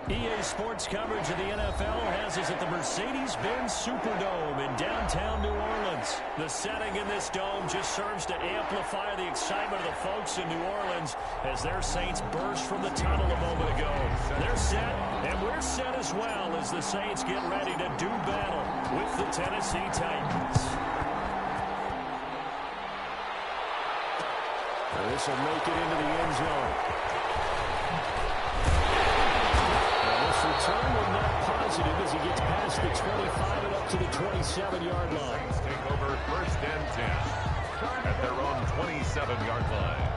EA Sports coverage of the NFL has us at the Mercedes-Benz Superdome in downtown New Orleans. The setting in this dome just serves to amplify the excitement of the folks in New Orleans as their Saints burst from the tunnel a moment ago. They're set, and we're set as well as the Saints get ready to do battle with the Tennessee Titans. This will make it into the end zone. Return was not positive as he gets past the 25 and up to the 27-yard line. Take over first and 10 at their own 27-yard line.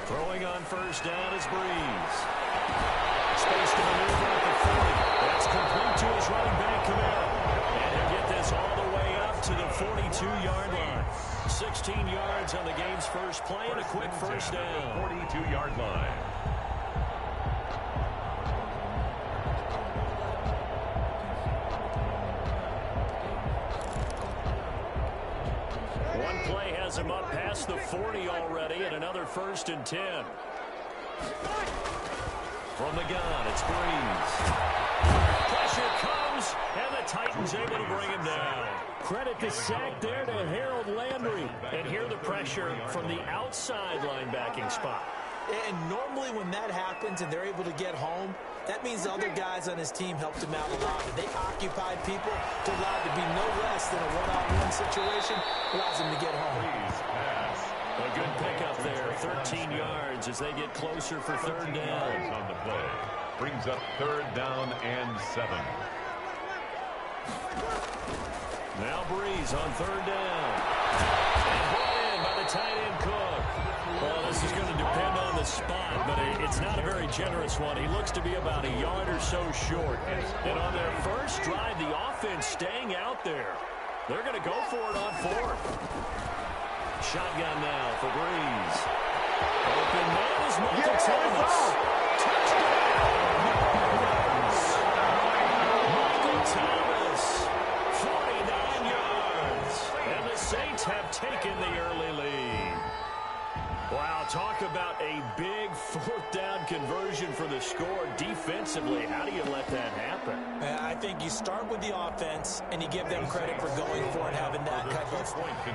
Throwing on first down is Breeze. Space to maneuver at the 40. That's complete to his running back, Camaro. And he'll get this all the way up to the 42-yard line. 16 yards on the game's first play and a quick first down. 42-yard line. One play has him up past the 40 already and another first and 10. From the gun, it's Breeze. Pressure comes, and the Titans able to bring him down. Credit the sack there to Harold Landry. And here the pressure from the outside linebacking spot. And normally when that happens and they're able to get home, that means the other guys on his team helped him out a lot. They occupied people to allow it to be no less than a one-on-one situation, allows him to get home. A good pickup there, 13 yards as they get closer for third down. On the play. Brings up third down and 7. Now Breeze on third down. And brought in by the tight end Cook. Well, this is going to depend on the spot, but it's not a very generous one. He looks to be about a yard or so short. And on their first drive, the offense staying out there. They're going to go for it on fourth. Shotgun now for Breeze. Open man is Michael Thomas. Touchdown! Michael Thomas, 49 yards. And the Saints have taken the early lead. Wow, talk about a big fourth down conversion for the score. Defensively, how do you let that happen? I think you start with the offense, and you give them credit for going for it, having that kind of,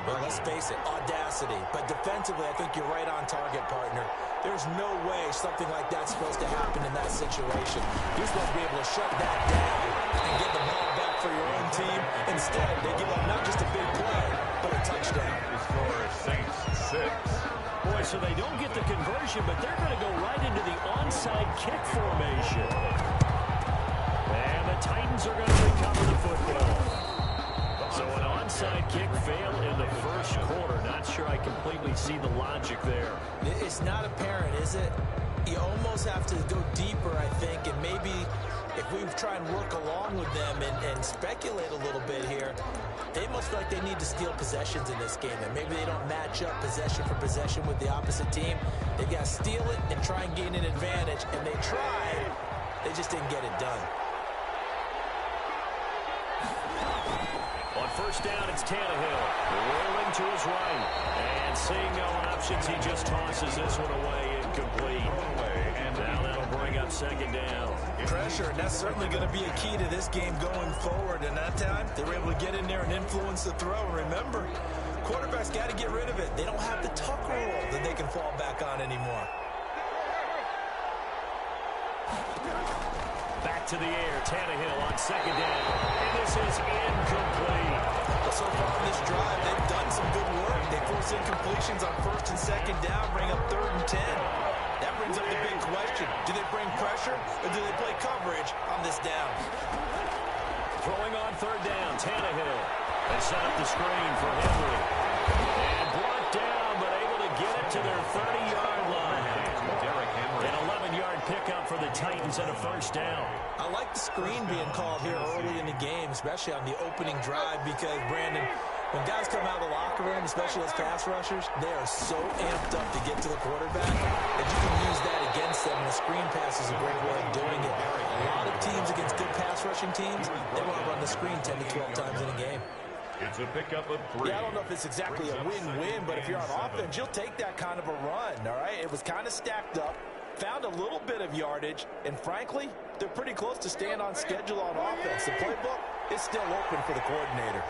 well, let's face it, audacity. But defensively, I think you're right on target, partner. There's no way something like that's supposed to happen in that situation. You're supposed to be able to shut that down and get the ball back for your own team. Instead, they give up not just a big play, but a touchdown. The score is Saints 6. Boy, so they don't get the conversion, but they're going to go right into the onside kick formation. And the Titans are going to recover the football. So an onside kick fail in the first quarter. Not sure I completely see the logic there. It's not apparent, is it? You almost have to go deeper, I think, and maybe if we try and work along with them and speculate a little bit here, they must feel like they need to steal possessions in this game, and maybe they don't match up possession for possession with the opposite team. They've got to steal it and try and gain an advantage, and they tried. They just didn't get it done. On first down, it's Tannehill. Rolling to his right. And seeing no options, he just tosses this one away incomplete. And now that'll bring up second down. Pressure, and that's certainly going to be a key to this game going forward. And that time, they were able to get in there and influence the throw. Remember, quarterbacks got to get rid of it. They don't have the tuck roll that they can fall back on anymore. Back to the air, Tannehill on second down. And this is incomplete. So far on this drive, they've done some good work. They force incompletions on first and second down, bring up third and 10. That brings up the big question. Do they bring pressure or do they play coverage on this down? Throwing on third down, Tannehill. They set up the screen for Henry. And brought down, but able to get it to their 30-yard line. An 11-yard pickup for the Titans and a first down. I like the screen being called here early in the game, especially on the opening drive, because, Brandon, When guys come out of the locker room, especially as pass rushers, they are so amped up to get to the quarterback that you can use that against them, and the screen pass is a great way of doing it. A lot of teams against good pass rushing teams, they want to run the screen 10 to 12 times in a game. It's a pickup of 3. Yeah, I don't know if it's exactly a win-win, but if you're on offense, you'll take that kind of a run, all right? It was kind of stacked up, found a little bit of yardage, and frankly, they're pretty close to staying on schedule on offense. The playbook is still open for the coordinator.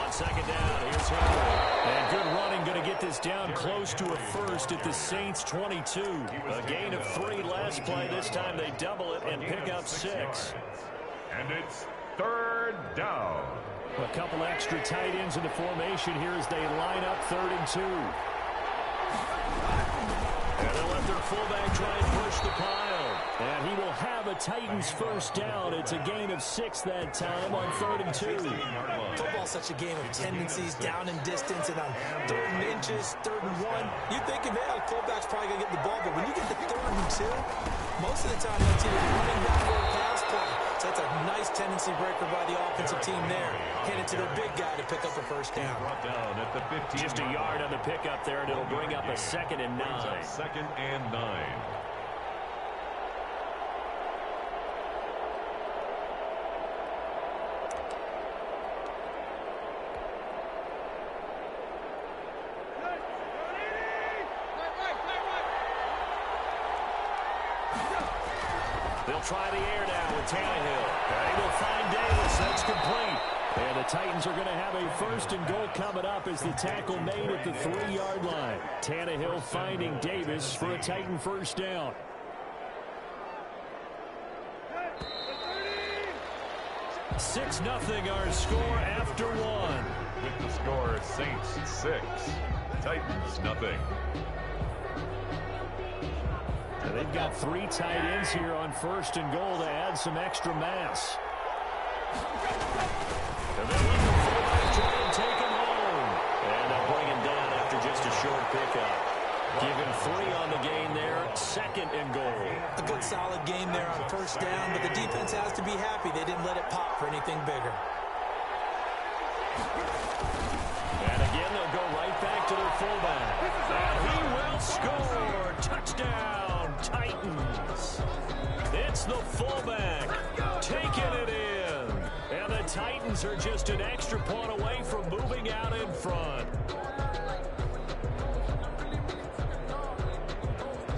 On second down, here's Henry. And good running, going to get this down close to a first at the Saints 22. A gain of 3 last play. This time they double it and pick up 6. And it's 3rd down. A couple extra tight ends in the formation here as they line up 3rd and 2. And they'll let their fullback try and push the pile. And he will have a Titans first down. It's a gain of 6 that time on 3rd and 2. Football's such a game of tendencies, down and distance, and on 3rd and inches, 3rd and 1. You think, man, the fullback's probably going to get the ball, but when you get to 3rd and 2, most of the time that's either running back or a pass play. So that's a nice tendency breaker by the offensive team there. Hand it to their big guy to pick up a first down. Down at the 15. Just a yard on the pickup there, and it'll bring up a 2nd and 9. 2nd and 9. They'll try the air now with Tannehill. They will find Davis. That's complete. And the Titans are going to have a 1st and goal coming up as the tackle made at the 3-yard line. Tannehill finding Davis for a Titan first down. Six nothing our score after 1. With the score, Saints 6, Titans nothing. And they've got 3 tight ends here on 1st and goal to add some extra mass. And they'll let the fullback try and take him home. And they'll bring him down after just a short pickup. Give him 3 on the gain there, 2nd and goal. A good solid game there on 1st down, but the defense has to be happy they didn't let it pop for anything bigger. And again, they'll go right back to their fullback. And he will score. Touchdown, Titans. It's the fullback taking it in. And the Titans are just an extra point away from moving out in front.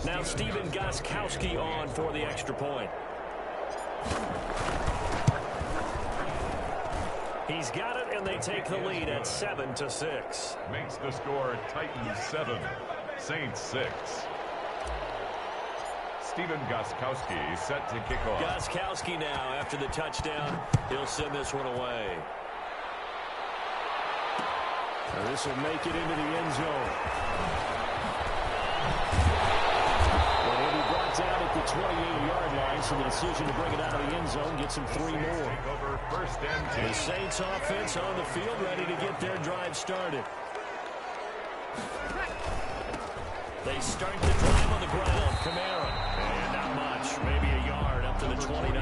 Now Stephen Gostkowski on for the extra point. He's got it, and they take the lead at 7-6. Makes the score Titans 7, Saints 6. Stephen Gostkowski set to kick off. Gostkowski now after the touchdown. He'll send this one away. And this will make it into the end zone. Well, he'll be brought down at the 28-yard line, so the decision to bring it out of the end zone gets him 3 more. Over 1st and 10. The Saints offense on the field ready to get their drive started. They start the drive on the ground. Kamara. And not much. Maybe a yard up to the 29.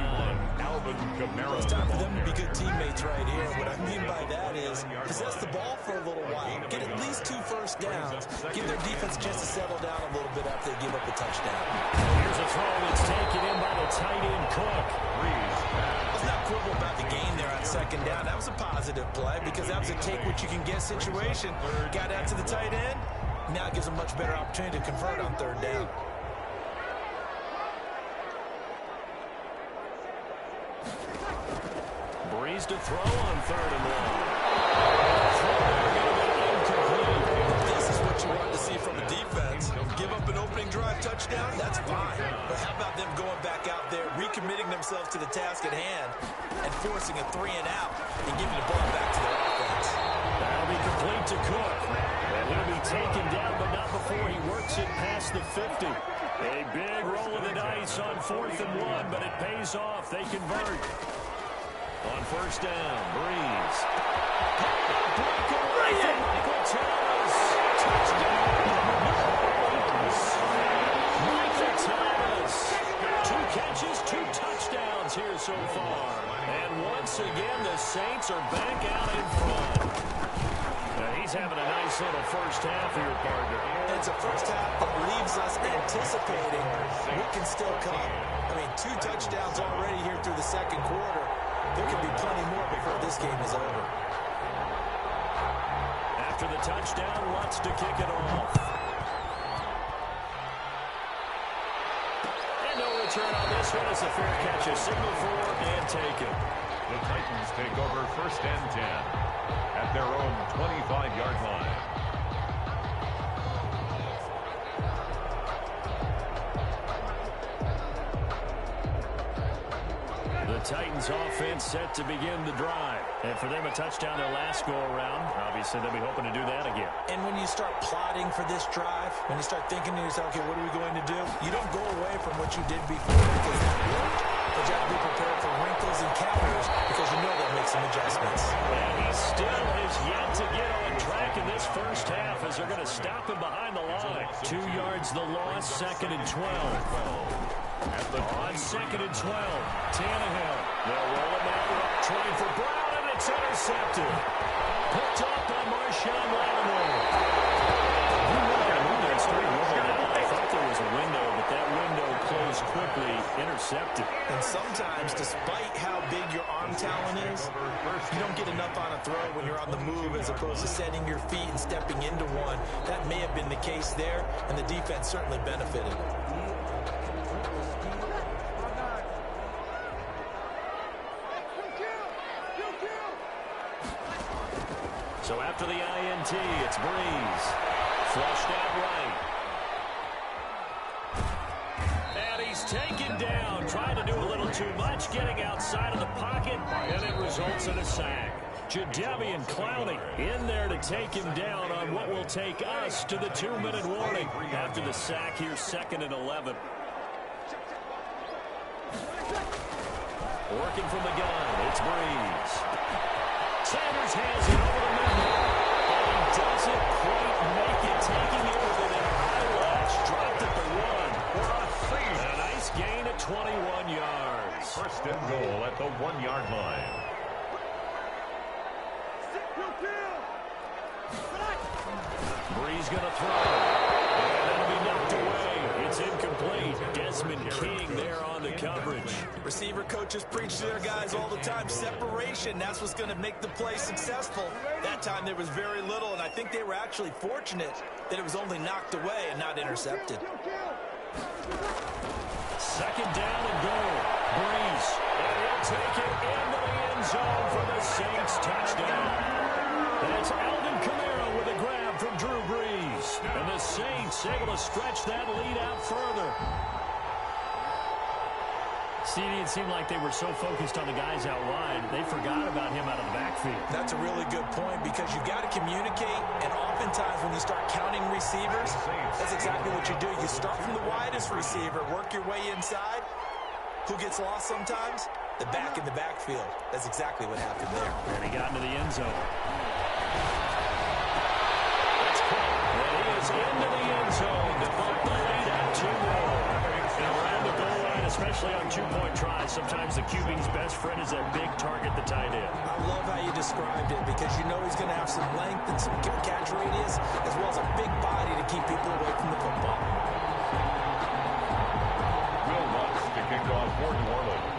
Alvin Kamara. It's time for them to be good teammates right here. What I mean by that is possess the ball for a little while. Get at least 2 first downs. Give their defense a chance to settle down a little bit after they give up a touchdown. Here's a throw that's taken in by the tight end Cook. Let's not quibble about the gain there on 2nd down. That was a positive play because that was a take-what-you-can-get situation. Got out to the tight end. Now it gives them much better opportunity to convert on 3rd down. Breeze to throw on 3rd and 1. This is what you want to see from a defense. Give up an opening drive touchdown, that's fine. But how about them going back out there, recommitting themselves to the task at hand, and forcing a 3 and out, and giving the ball back to their offense. That'll be complete to Cook. And he'll be taken down, but not before he works it past the 50. A big roll of the dice on 4th and 1, but it pays off. They convert. On 1st down, Breeze. Breakaway from Michael Thomas. Touchdown. Michael Thomas. 2 catches, 2 touchdowns yards here so far. And once again, the Saints are back out in front. Now, he's having a nice little first half here, partner. And it's a first half that leaves us anticipating what can still come. I mean, 2 touchdowns already here through the second quarter. There could be plenty more before this game is over. After the touchdown, Lutz to kick it off. And no return on this one. It's a fair catch, a signal for and taken. The Titans take over 1st and 10 at their own 25-yard line. The Titans offense set to begin the drive. And for them, a touchdown their last go-around. Obviously, they'll be hoping to do that again. And when you start plotting for this drive, when you start thinking to yourself, okay, what are we going to do? You don't go away from what you did before because that worked. But you have to be prepared for wrinkles and counters because you know they'll make some adjustments. And he still is yet to get on track in this first half as they're going to stop him behind the line. 2 yards the loss, 2nd and 12. On 2nd and 12, Tannehill. They'll roll him out right, trying for Brown, and it's intercepted. Picked up by Marshawn Lattimore. I thought there was a window, but that window closed quickly, intercepted. And sometimes, despite how big your arm talent is, you don't get enough on a throw when you're on the move as opposed to setting your feet and stepping into one. That may have been the case there, and the defense certainly benefited. So after the INT, it's Breeze. Flushed out right. And he's taken down, trying to do a little too much, getting outside of the pocket, and it results in a sack. Jadeveon Clowney in there to take him down on what will take us to the 2-minute warning. After the sack here, 2nd and 11. Working from the gun, it's Breeze. Sanders has it over the middle, and he doesn't quite make it, taking it with an eyelash, dropped at the 1. A nice gain at 21 yards. 1st and goal at the 1-yard line. Breeze going to throw, and that'll be knocked away. It's incomplete. Desmond King there on the coverage. Receiver coaches preach to their guys all the time. Separation, that's what's going to make the play successful. That time there was very little, and I think they were actually fortunate that it was only knocked away and not intercepted. 2nd down and goal. Breeze, and he'll take it into the end zone for the Saints touchdown. That's Alvin Kamara with a grab from Drew Brees. And the Saints able to stretch that lead out further. CD, it seemed like they were so focused on the guys out wide, they forgot about him out of the backfield. That's a really good point because you've got to communicate, and oftentimes when you start counting receivers, that's exactly what you do. You start from the widest receiver, work your way inside. Who gets lost sometimes? The back in the backfield. That's exactly what happened there. And he got into the end zone. It's caught. And he is into the end zone to bump the lead out 2 more. And around the goal line, especially on 2-point tries, sometimes the QB's best friend is that big target, the tight end. I love how you described it because you know he's going to have some length and some catch radius as well as a big body to keep people away from the football. Will Lutz to kick off for New Orleans.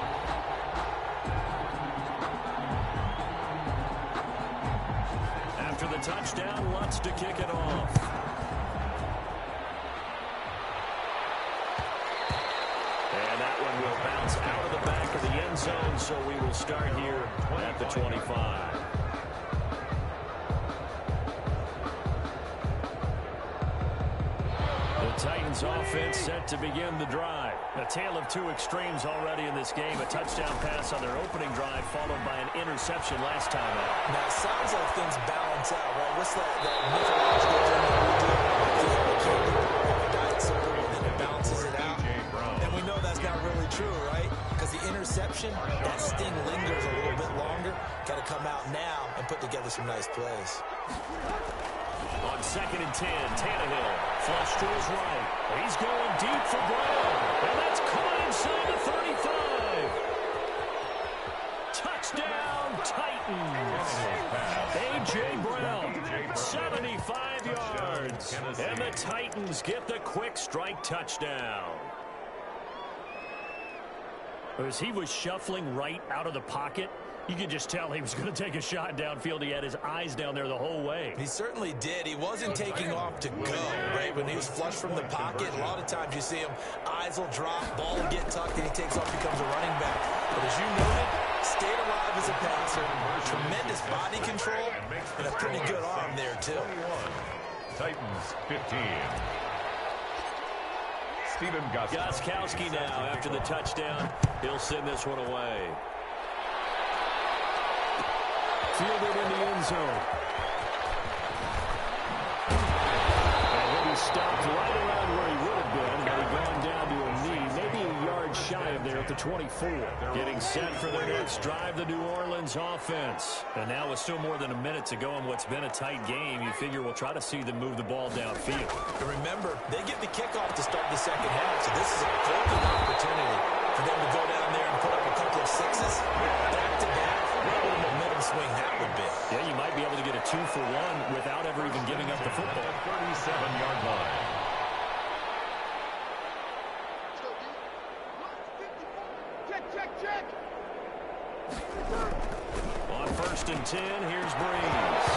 After the touchdown, Lutz to kick it off. And that one will bounce out of the back of the end zone, so we will start here at the 25. The Titans offense set to begin the drive. A tale of 2 extremes already in this game. A touchdown pass on their opening drive followed by an interception last time out. Now, it sounds like things balance out, right? What's that mythological thing that we do? You have a cake or a diet soda, and then it balances it out. And we know that's not really true, right? Because the interception, that sting lingers a little bit longer. Got to come out now and put together some nice plays. On 2nd and 10, Tannehill, flush to his right. He's going deep for Brown, and that's caught inside the 35. And the Titans get the quick strike touchdown. As he was shuffling right out of the pocket, you could just tell he was going to take a shot downfield. He had his eyes down there the whole way. He certainly did. He wasn't taking off to go, right? When he was flush from the pocket, a lot of times you see him, eyes will drop, ball will get tucked, and he takes off, becomes a running back. But as you noted, stayed alive as a passer, tremendous body control, and a pretty good arm there, too. Titans 15. Steven Gostkowski now after the touchdown. He'll send this one away. Fielded in the end zone. And he'll be stopped right around where he would have been had he gone down to a knee, maybe a yard shy of there at the 24. Getting set for their next drive, the New Orleans offense. And now with still more than a minute to go in what's been a tight game, you figure we'll try to see them move the ball downfield. And remember, they get the kickoff to start the second half, so this is a golden opportunity for them to go down there and put up a couple of sixes back-to-back. What a momentum swing that would be. Yeah, you might be able to get a 2-for-1 without ever even giving up the football. 37-yard line. On 1st and 10, here's Breeze.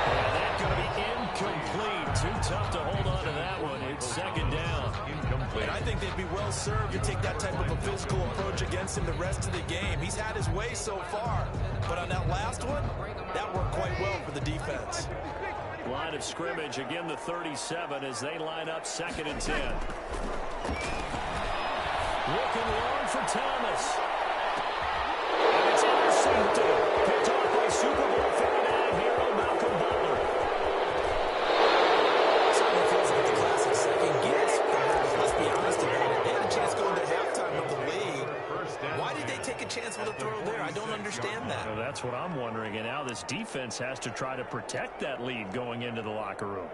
And that's going to be incomplete. Too tough to hold on to that one. It's second down. And I think they'd be well served to take that type of a physical approach against him the rest of the game. He's had his way so far, but on that last one, that worked quite well for the defense. Line of scrimmage, again the 37 as they line up 2nd and 10. Looking long for Thomas. And it's intercepted. Picked off by Super Bowl 49 hero Malcolm Butler. Certainly feels like the classic second guess. Let's be honest about it. They had a chance going to halftime with the lead. Why did they take a chance with a throw there? I don't understand that. Well, that's what I'm wondering. And now this defense has to try to protect that lead going into the locker room.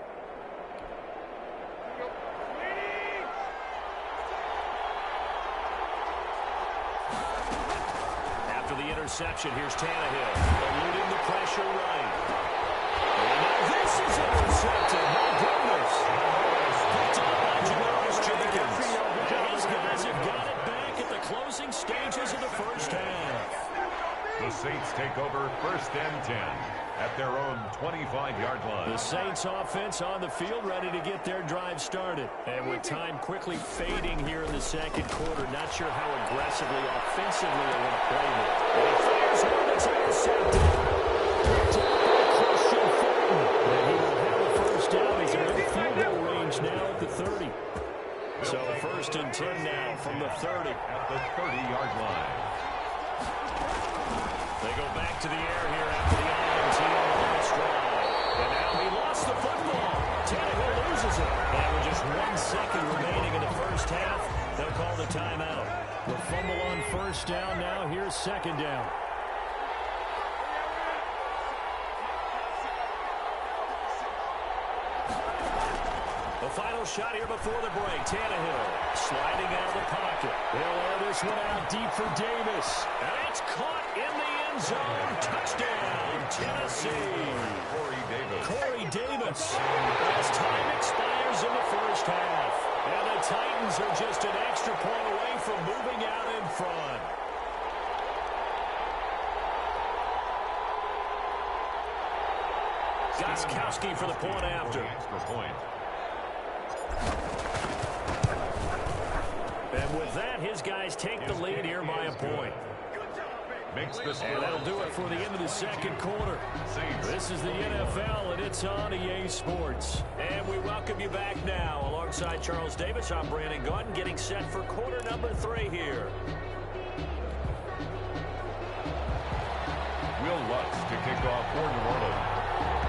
After the interception, here's Tannehill. Eluding the pressure right. And now this is intercepted. My goodness. Picked up by Janoris Jenkins. And these guys have got it back at the closing stages of the first half. The Saints take over 1st and 10 at their own 25-yard line. The Saints offense on the field ready to get their drive started. And with time quickly fading here in the second quarter, not sure how aggressively, offensively they want to play this. And he fires one that's intercepted. Picked up by Christian Fulton. And he will have a first down. He's in field goal range now at the 30. So 1st and 10 now from the 30. At the 30-yard line. They go back to the air here after the INT on the last drive. And now he lost the football. Tannehill loses it. And with just 1 second remaining in the first half, they'll call the timeout. The fumble on first down now. Here's second down. The final shot here before the break. Tannehill sliding out of the pocket. They'll air this one out deep for Davis. And it's caught in the end zone. Touchdown, Tennessee. Corey Davis. As time expires in the first half. And the Titans are just an extra point away from moving out in front. Gostkowski for the point after. Extra point. And with that, his guys take the lead here by a point. And that'll do it for the end of the second quarter. This is the NFL, and it's on EA Sports. And we welcome you back now. Alongside Charles Davis, I'm BrianAkaDaddyB, getting set for quarter number 3 here. Will Lutz to kick off for New Orleans.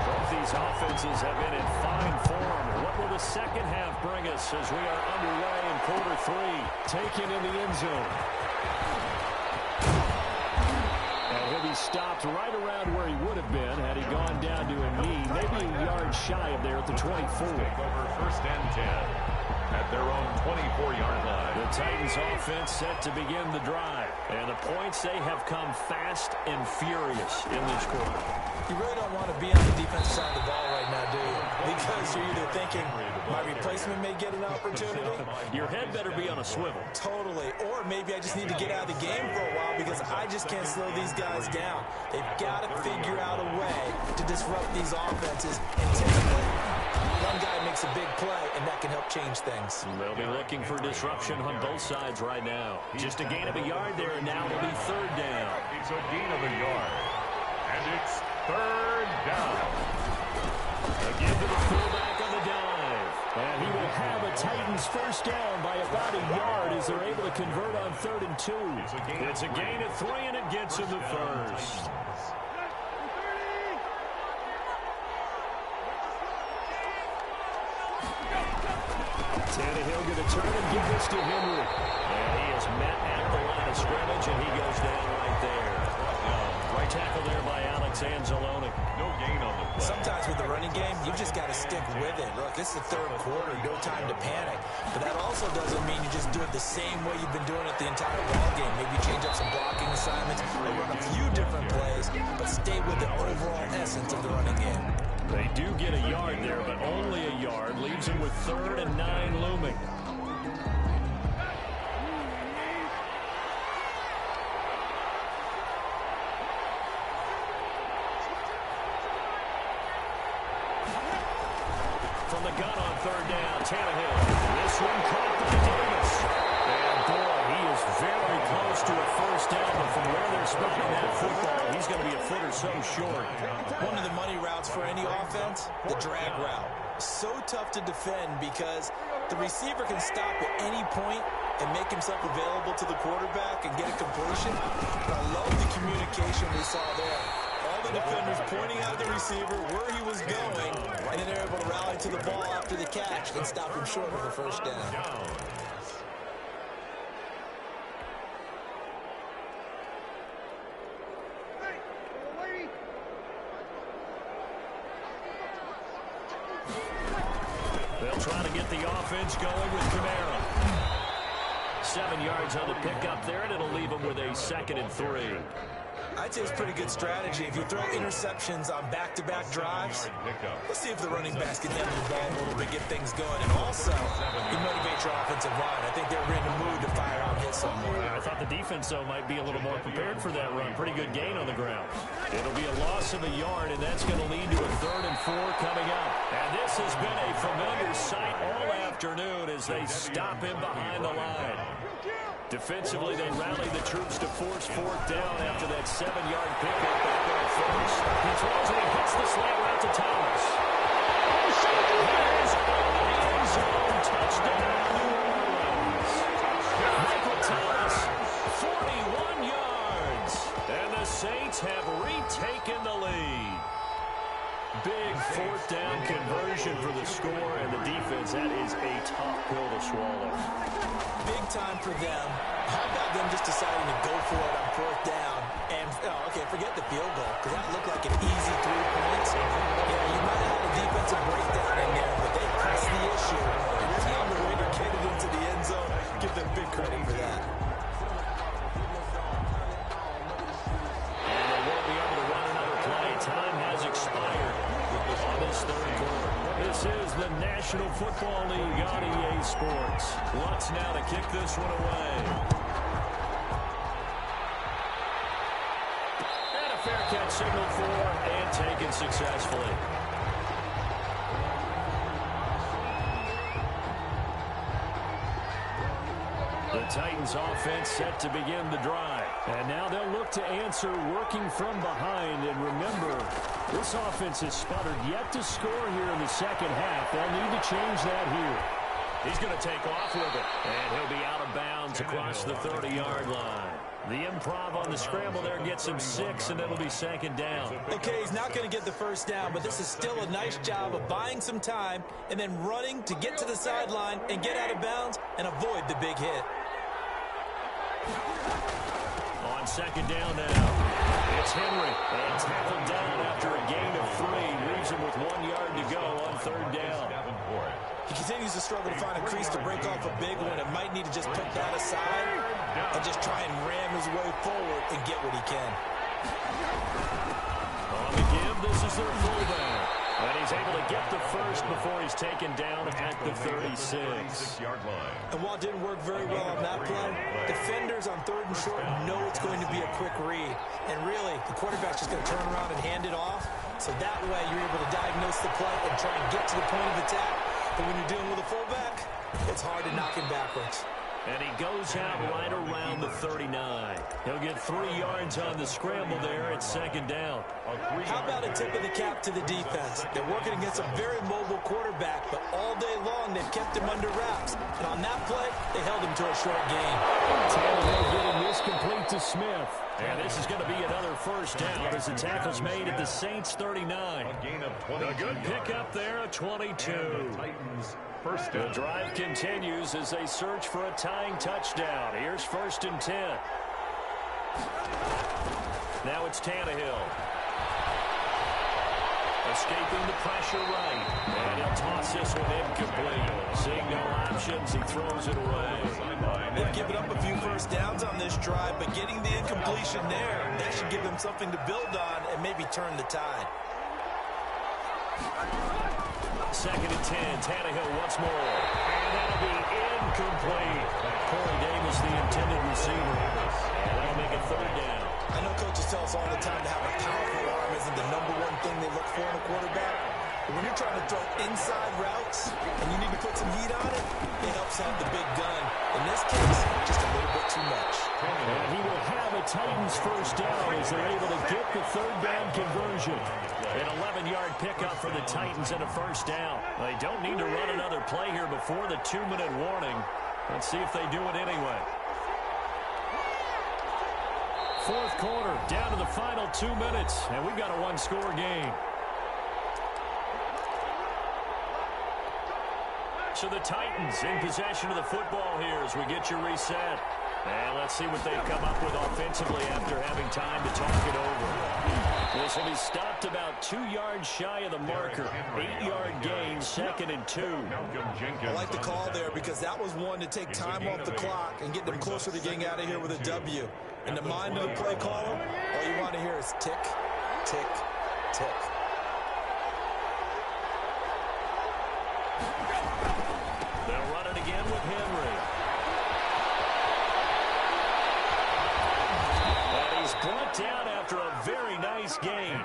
Both these offenses have been in fine form. What will the second half bring us as we are underway in quarter 3? Taken in the end zone. And he'll be stopped right around where he would have been had he gone down to a knee, maybe a yard shy of there at the 24. Take over 1st and 10. at their own 24-yard line. The Titans offense set to begin the drive. And the points, they have come fast and furious in this quarter. You really don't want to be on the defensive side of the ball right now, do you? Because you're either thinking, my replacement may get an opportunity. Your head better be on a swivel. Totally. Or maybe I just need to get out of the game for a while because I just can't slow these guys down. They've got to figure out a way to disrupt these offenses. And typically, one guy makes a big play, and that can help change things. They'll be looking for disruption on both sides right now. Just a gain of a yard there, and now it'll be third down. It's a gain of a yard. And it's third down. Again to the fullback on the dive. And he will have a Titans first down by about a yard as they're able to convert on 3rd and 2. It's a gain of 3, and it gets him the first. Tannehill going to turn and give this to Henry. And he is met at the line of scrimmage, and he goes down right there. Right tackle there by Alex Anzalone. No gain on the play. Sometimes with the running game, you just got to stick with it. Look, this is the third quarter, no time to panic. But that also doesn't mean you just do it the same way you've been doing it the entire ball game. Maybe change up some blocking assignments or run a few different plays, but stay with the overall essence of the running game. They do get a yard there, but only a yard. Leaves them with 3rd and 9 looming. From the gun on 3rd down, Tannehill. This one caught by Davis. And boy, he is very close to a first down, but from where they're spotting that football, he's going to be a foot or so short. One of the money routes for any offense, the drag route. So tough to defend because the receiver can stop at any point and make himself available to the quarterback and get a completion. But I love the communication we saw there. All the defenders pointing out the receiver where he was going, and then they're able to rally to the ball after the catch and stop him short of the first down. They'll try to get the offense going with Kamara. 7 yards on the pickup there, and it'll leave them with a 2nd and 3. I'd say it's pretty good strategy. If you throw interceptions on back-to-back drives, let's see if the running backs can handle the ball a little bit, get things going. And also, you motivate your offensive line. I think they're in the mood to fire out hits somewhere. I thought the defense, though, might be a little more prepared for that run. Pretty good gain on the ground. It'll be a loss of a yard, and that's going to lead to a 3rd and 4 coming up. And this has been a familiar sight all afternoon as they stop him behind the line. Defensively, they rally the troops to force 4th down after that 7-yard pickup back on 1st. He throws and he hits the slant route to Thomas. Here's end zone touchdown, New Orleans. Michael Thomas, 41 yards. And the Saints have retaken the lead. Big 4th down conversion for the score, and the defense, that is a tough pill to swallow. Big time for them. How about them just deciding to go for it on 4th down? And, okay, forget the field goal, because that looked like an easy 3 points. You might have had a defensive breakdown in there, but they pressed the issue and found a way to get it into the end zone. Give them big credit for that. And they won't be able to run another play. Time has expired on this 3rd quarter. This is the National Football League on EA Sports. Lutz now to kick this one away. And a fair catch signaled for and taken successfully. The Titans offense set to begin the drive. And now they'll look to answer working from behind. And remember, this offense has sputtered yet to score here in the second half. They'll need to change that here. He's going to take off with it. And he'll be out of bounds across the 30-yard line. The improv on the scramble there gets him 6, and it'll be 2nd down. Okay, he's not going to get the first down, but this is still a nice job of buying some time and then running to get to the sideline and get out of bounds and avoid the big hit. On on second down now. It's Henry. And tackled down after a gain of 3. Leaves him with 1 yard to go on third down. He continues to struggle to find a crease to break off a big one and might need to just put that aside and just try and ram his way forward and get what he can. On the give, this is their fullback. And he's able to get the first before he's taken down at the 36. And while it didn't work very well on that play, defenders on third and short know it's going to be a quick read. And really, the quarterback's just going to turn around and hand it off. So that way, you're able to diagnose the play and try and get to the point of attack. But when you're dealing with a fullback, it's hard to knock him backwards. And he goes out right around the 39. He'll get 3 yards on the scramble there at second down. How about a tip of the cap to the defense? They're working against a very mobile quarterback, but all day long they've kept him under wraps. And on that play, they held him to a short gain. Tannehill getting this complete to Smith. And this is going to be another first down as the tackle's made at the Saints 39. A good pickup there at 22. The drive continues as they search for a tying touchdown. Here's 1st and 10. Now it's Tannehill. Escaping the pressure right. And he'll toss this one incomplete. Seeing no options, he throws it away. They've given up a few first downs on this drive, but getting the incompletion there, that should give them something to build on and maybe turn the tide. 2nd and 10. Tannehill once more. And that'll be incomplete. Corey Davis, the intended receiver. And that'll make it 3rd down. I know coaches tell us all the time to have a powerful arm isn't the #1 thing they look for in a quarterback. But when you're trying to throw inside routes and you need to put some heat on it, it helps have the big gun. In this case, just a little bit too much. And he will have a Titans first down as they're able to get the 3rd down conversion. An 11-yard pickup for the Titans and a first down. They don't need to run another play here before the 2-minute warning. Let's see if they do it anyway. 4th quarter, down to the final 2 minutes, and we've got a 1-score game. So the Titans in possession of the football here as we get you reset. And let's see what they've come up with offensively after having time to talk it over. This will be stopped about 2 yards shy of the marker. 8-yard gain, 2nd and 2. I like the call there because that was one to take time off the clock and get them closer to getting out of here with a W. In the mind of the play caller, all you want to hear is tick, tick, tick. They'll run it again with Henry. And he's brought down after a very nice game.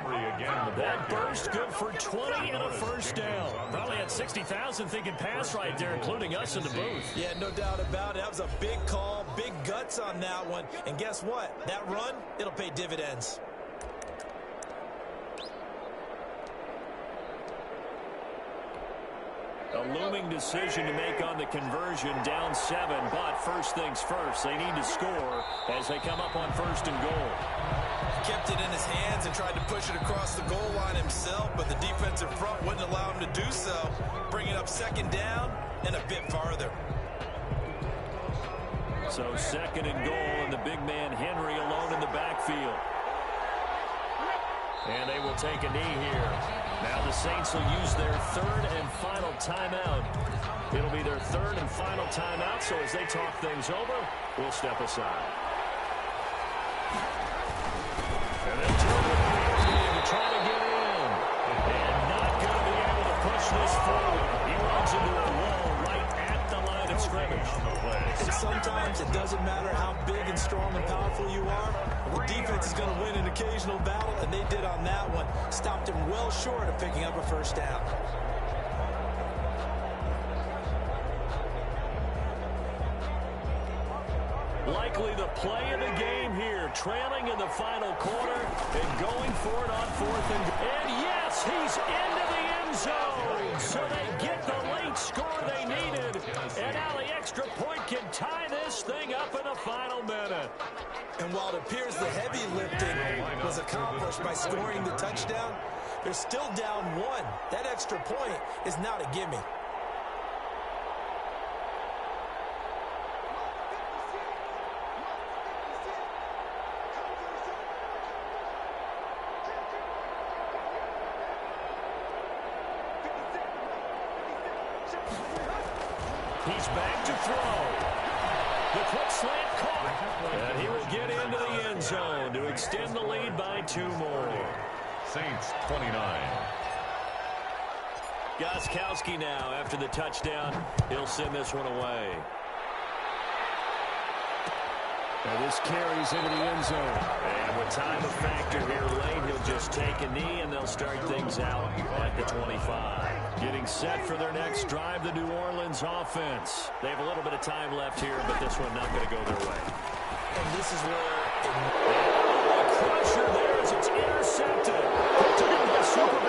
That burst good for 20 and a first down. Probably had 60,000 thinking pass right there, including us in the booth. Yeah, no doubt about it. That was a big call, big guts on that one. And guess what? That run, it'll pay dividends. A looming decision to make on the conversion, down 7, but first things first, they need to score as they come up on 1st and goal. He kept it in his hands and tried to push it across the goal line himself, but the defensive front wouldn't allow him to do so. Bring it up 2nd down and a bit farther. So 2nd and goal, and the big man Henry alone in the backfield. And they will take a knee here. Now the Saints will use their 3rd and final timeout. It'll be their 3rd and final timeout, so as they talk things over, we'll step aside. And they'll turn it to try to get in. And not going to be able to push this forward. He runs into a wall right at the line of scrimmage. And sometimes it doesn't matter how big and strong and powerful you are. The defense is going to win an occasional battle, and they did on that one. Stopped him well short of picking up a first down. Likely the play of the game here, trailing in the final quarter and going for it on 4th and yes, he's into the end zone. So they get the late score they needed, and now the extra point can tie this thing up in the final minute. And while it appears the heavy lifting was accomplished by scoring the touchdown, they're still down 1. That extra point is not a gimme. He's back to throw. The quick slant caught. And he will get into the end zone to extend the lead by 2 more. Saints 29. Gostkowski now after the touchdown. He'll send this one away. And this carries into the end zone. And with time a factor here late, he'll just take a knee, and they'll start things out at the 25. Getting set for their next drive, the New Orleans offense. They have a little bit of time left here, but this one not going to go their way. And this is where A crusher there as it's intercepted. Picked up by Super